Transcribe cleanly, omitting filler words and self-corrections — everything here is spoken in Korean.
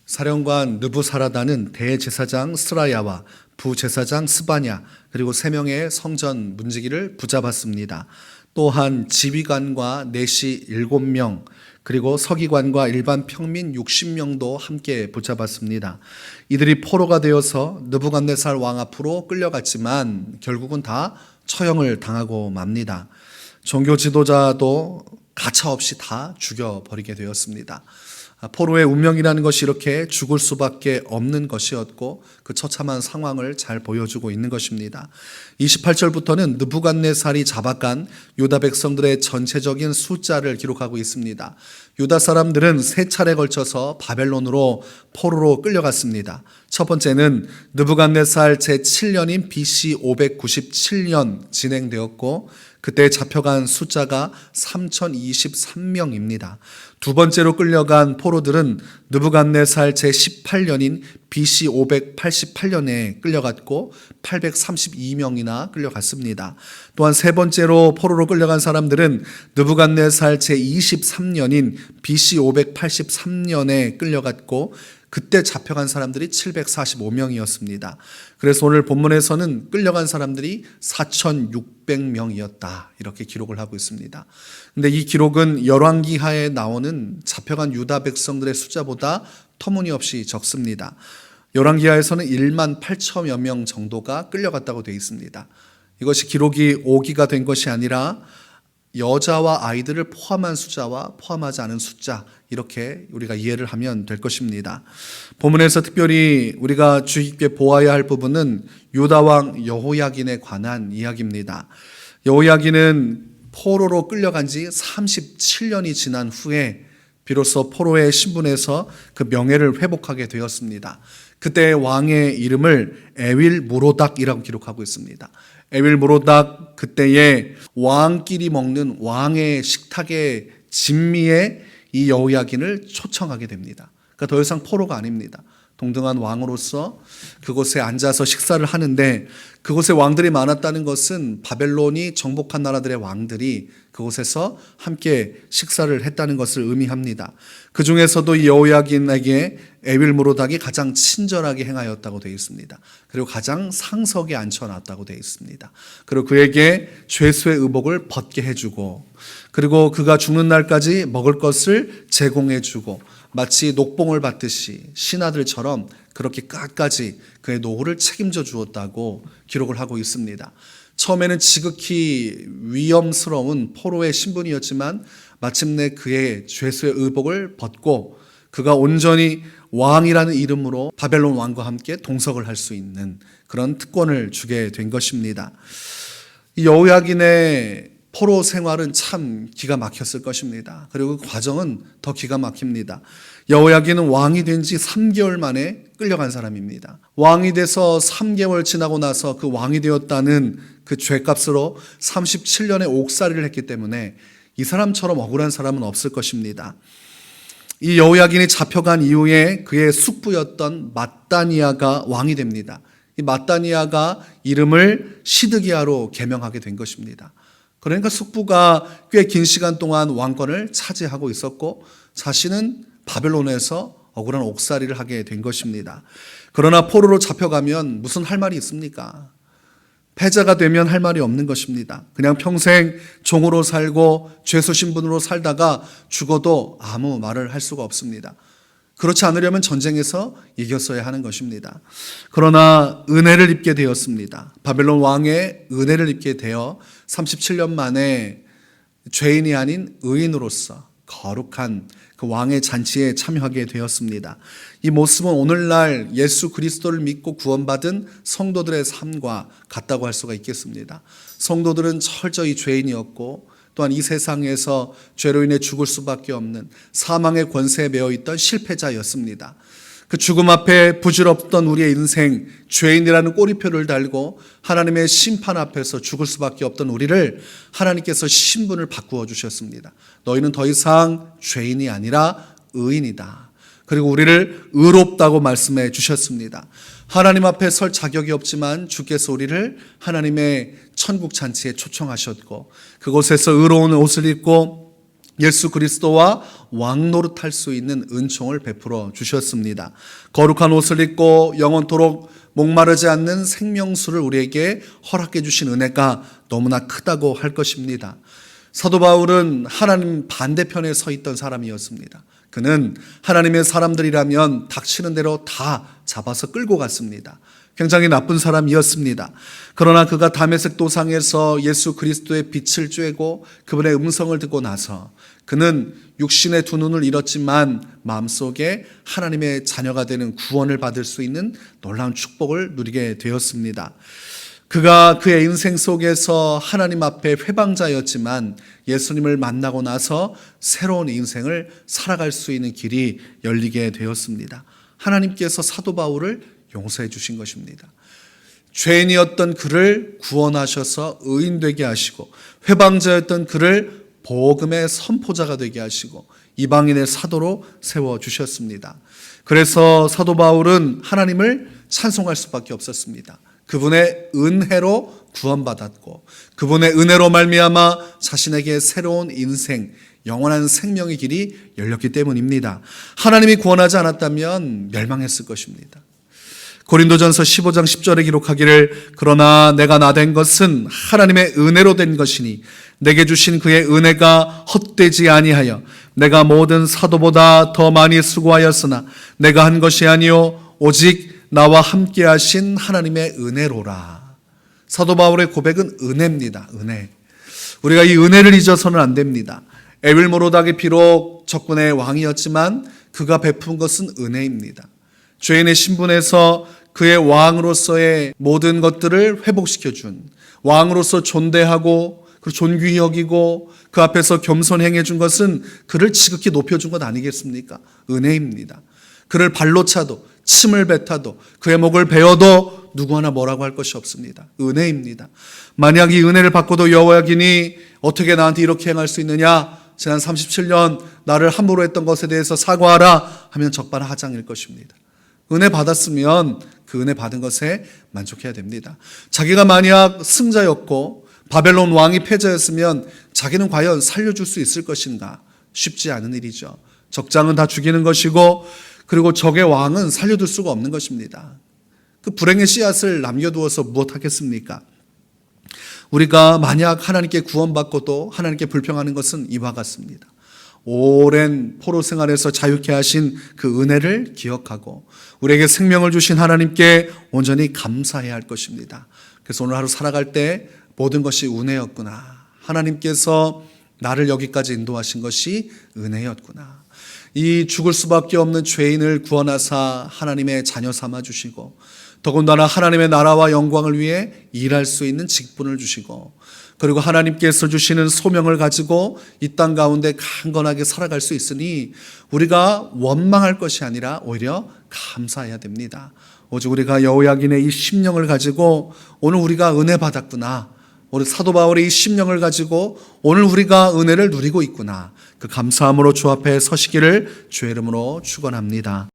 사령관 느부사라단은 대제사장 스라야와 부제사장 스바냐 그리고 3명의 성전 문지기를 붙잡았습니다. 또한 지휘관과 내시 7명 그리고 서기관과 일반 평민 60명도 함께 붙잡았습니다. 이들이 포로가 되어서 느부갓네살 왕 앞으로 끌려갔지만 결국은 다 처형을 당하고 맙니다. 종교 지도자도 가차없이 다 죽여버리게 되었습니다. 포로의 운명이라는 것이 이렇게 죽을 수밖에 없는 것이었고 그 처참한 상황을 잘 보여주고 있는 것입니다. 28절부터는 느부갓네살이 잡아간 유다 백성들의 전체적인 숫자를 기록하고 있습니다. 유다 사람들은 3차례 걸쳐서 바벨론으로 포로로 끌려갔습니다. 첫 번째는 느부갓네살 제7년인 BC 597년 진행되었고 그때 잡혀간 숫자가 3023명입니다. 두 번째로 끌려간 포로들은 느부갓네살 제18년인 BC 588년에 끌려갔고 832명이나 끌려갔습니다. 또한 세 번째로 포로로 끌려간 사람들은 느부갓네살 제23년인 BC 583년에 끌려갔고 그때 잡혀간 사람들이 745명이었습니다. 그래서 오늘 본문에서는 끌려간 사람들이 4,600명이었다 이렇게 기록을 하고 있습니다. 근데 이 기록은 열왕기하에 나오는 잡혀간 유다 백성들의 숫자보다 터무니없이 적습니다. 열왕기하에서는 1만 8천여 명 정도가 끌려갔다고 되어 있습니다. 이것이 기록이 오기가 된 것이 아니라 여자와 아이들을 포함한 숫자와 포함하지 않은 숫자 이렇게 우리가 이해를 하면 될 것입니다. 본문에서 특별히 우리가 주의 깊게 보아야 할 부분은 유다왕 여호야긴에 관한 이야기입니다. 여호야긴은 포로로 끌려간 지 37년이 지난 후에 비로소 포로의 신분에서 그 명예를 회복하게 되었습니다. 그때 왕의 이름을 에윌 무로닥이라고 기록하고 있습니다. 에윌 무로닥 그때의 왕끼리 먹는 왕의 식탁의 진미에 이 여호야긴을 초청하게 됩니다. 그러니까 더 이상 포로가 아닙니다. 동등한 왕으로서 그곳에 앉아서 식사를 하는데 그곳에 왕들이 많았다는 것은 바벨론이 정복한 나라들의 왕들이 그곳에서 함께 식사를 했다는 것을 의미합니다. 그 중에서도 이 여호야긴에게 에윌 무로닥이 가장 친절하게 행하였다고 되어 있습니다. 그리고 가장 상석에 앉혀놨다고 되어 있습니다. 그리고 그에게 죄수의 의복을 벗게 해주고 그리고 그가 죽는 날까지 먹을 것을 제공해주고 마치 녹봉을 받듯이 신하들처럼 그렇게 끝까지 그의 노후를 책임져 주었다고 기록을 하고 있습니다. 처음에는 지극히 위험스러운 포로의 신분이었지만 마침내 그의 죄수의 의복을 벗고 그가 온전히 왕이라는 이름으로 바벨론 왕과 함께 동석을 할 수 있는 그런 특권을 주게 된 것입니다. 이 여호야긴의 포로 생활은 참 기가 막혔을 것입니다. 그리고 그 과정은 더 기가 막힙니다. 여호야긴은 왕이 된 지 3개월 만에 끌려간 사람입니다. 왕이 돼서 3개월 지나고 나서 그 왕이 되었다는 그 죄값으로 37년의 옥살이를 했기 때문에 이 사람처럼 억울한 사람은 없을 것입니다. 이 여호야긴이 잡혀간 이후에 그의 숙부였던 맏다니아가 왕이 됩니다. 이 맏다니아가 이름을 시드기야로 개명하게 된 것입니다. 그러니까 숙부가 꽤 긴 시간 동안 왕권을 차지하고 있었고 자신은 바벨론에서 억울한 옥살이를 하게 된 것입니다. 그러나 포로로 잡혀가면 무슨 할 말이 있습니까? 패자가 되면 할 말이 없는 것입니다. 그냥 평생 종으로 살고 죄수 신분으로 살다가 죽어도 아무 말을 할 수가 없습니다. 그렇지 않으려면 전쟁에서 이겼어야 하는 것입니다. 그러나 은혜를 입게 되었습니다. 바벨론 왕의 은혜를 입게 되어 37년 만에 죄인이 아닌 의인으로서 거룩한 그 왕의 잔치에 참여하게 되었습니다. 이 모습은 오늘날 예수 그리스도를 믿고 구원받은 성도들의 삶과 같다고 할 수가 있겠습니다. 성도들은 철저히 죄인이었고 또한 이 세상에서 죄로 인해 죽을 수밖에 없는 사망의 권세에 매여 있던 실패자였습니다. 그 죽음 앞에 부질없던 우리의 인생, 죄인이라는 꼬리표를 달고 하나님의 심판 앞에서 죽을 수밖에 없던 우리를 하나님께서 신분을 바꾸어 주셨습니다. 너희는 더 이상 죄인이 아니라 의인이다. 그리고 우리를 의롭다고 말씀해 주셨습니다. 하나님 앞에 설 자격이 없지만 주께서 우리를 하나님의 천국 잔치에 초청하셨고 그곳에서 의로운 옷을 입고 예수 그리스도와 왕 노릇할 수 있는 은총을 베풀어 주셨습니다. 거룩한 옷을 입고 영원토록 목마르지 않는 생명수를 우리에게 허락해 주신 은혜가 너무나 크다고 할 것입니다. 사도 바울은 하나님 반대편에 서 있던 사람이었습니다. 그는 하나님의 사람들이라면 닥치는 대로 다 잡아서 끌고 갔습니다. 굉장히 나쁜 사람이었습니다. 그러나 그가 다메섹 도상에서 예수 그리스도의 빛을 쬐고 그분의 음성을 듣고 나서 그는 육신의 두 눈을 잃었지만 마음속에 하나님의 자녀가 되는 구원을 받을 수 있는 놀라운 축복을 누리게 되었습니다. 그가 그의 인생 속에서 하나님 앞에 회방자였지만 예수님을 만나고 나서 새로운 인생을 살아갈 수 있는 길이 열리게 되었습니다. 하나님께서 사도 바울을 용서해 주신 것입니다. 죄인이었던 그를 구원하셔서 의인되게 하시고 회방자였던 그를 복음의 선포자가 되게 하시고 이방인의 사도로 세워주셨습니다. 그래서 사도 바울은 하나님을 찬송할 수밖에 없었습니다. 그분의 은혜로 구원받았고 그분의 은혜로 말미암아 자신에게 새로운 인생, 영원한 생명의 길이 열렸기 때문입니다. 하나님이 구원하지 않았다면 멸망했을 것입니다. 고린도전서 15장 10절에 기록하기를 그러나 내가 나된 것은 하나님의 은혜로 된 것이니 내게 주신 그의 은혜가 헛되지 아니하여 내가 모든 사도보다 더 많이 수고하였으나 내가 한 것이 아니요 오직 나와 함께 하신 하나님의 은혜로라. 사도 바울의 고백은 은혜입니다. 은혜. 우리가 이 은혜를 잊어서는 안 됩니다. 에빌모로닥이 비록 적군의 왕이었지만 그가 베푼 것은 은혜입니다. 죄인의 신분에서 그의 왕으로서의 모든 것들을 회복시켜준, 왕으로서 존대하고 그리고 존귀히 여기고 그 앞에서 겸손히 행해준 것은 그를 지극히 높여준 것 아니겠습니까? 은혜입니다. 그를 발로 차도 침을 뱉어도 그의 목을 베어도 누구 하나 뭐라고 할 것이 없습니다. 은혜입니다. 만약 이 은혜를 받고도 여호야긴이 어떻게 나한테 이렇게 행할 수 있느냐, 지난 37년 나를 함부로 했던 것에 대해서 사과하라 하면 적반하장일 것입니다. 은혜 받았으면 그 은혜 받은 것에 만족해야 됩니다. 자기가 만약 승자였고 바벨론 왕이 패자였으면 자기는 과연 살려줄 수 있을 것인가? 쉽지 않은 일이죠. 적장은 다 죽이는 것이고 그리고 적의 왕은 살려둘 수가 없는 것입니다. 그 불행의 씨앗을 남겨두어서 무엇하겠습니까? 우리가 만약 하나님께 구원받고도 하나님께 불평하는 것은 이와 같습니다. 오랜 포로 생활에서 자유케 하신 그 은혜를 기억하고 우리에게 생명을 주신 하나님께 온전히 감사해야 할 것입니다. 그래서 오늘 하루 살아갈 때 모든 것이 은혜였구나. 하나님께서 나를 여기까지 인도하신 것이 은혜였구나. 이 죽을 수밖에 없는 죄인을 구원하사 하나님의 자녀 삼아 주시고 더군다나 하나님의 나라와 영광을 위해 일할 수 있는 직분을 주시고 그리고 하나님께서 주시는 소명을 가지고 이 땅 가운데 강건하게 살아갈 수 있으니 우리가 원망할 것이 아니라 오히려 감사해야 됩니다. 오직 우리가 여호야긴의 이 심령을 가지고 오늘 우리가 은혜 받았구나. 우리 사도 바울의 이 심령을 가지고 오늘 우리가 은혜를 누리고 있구나. 그 감사함으로 주 앞에 서시기를 주의 이름으로 축원합니다.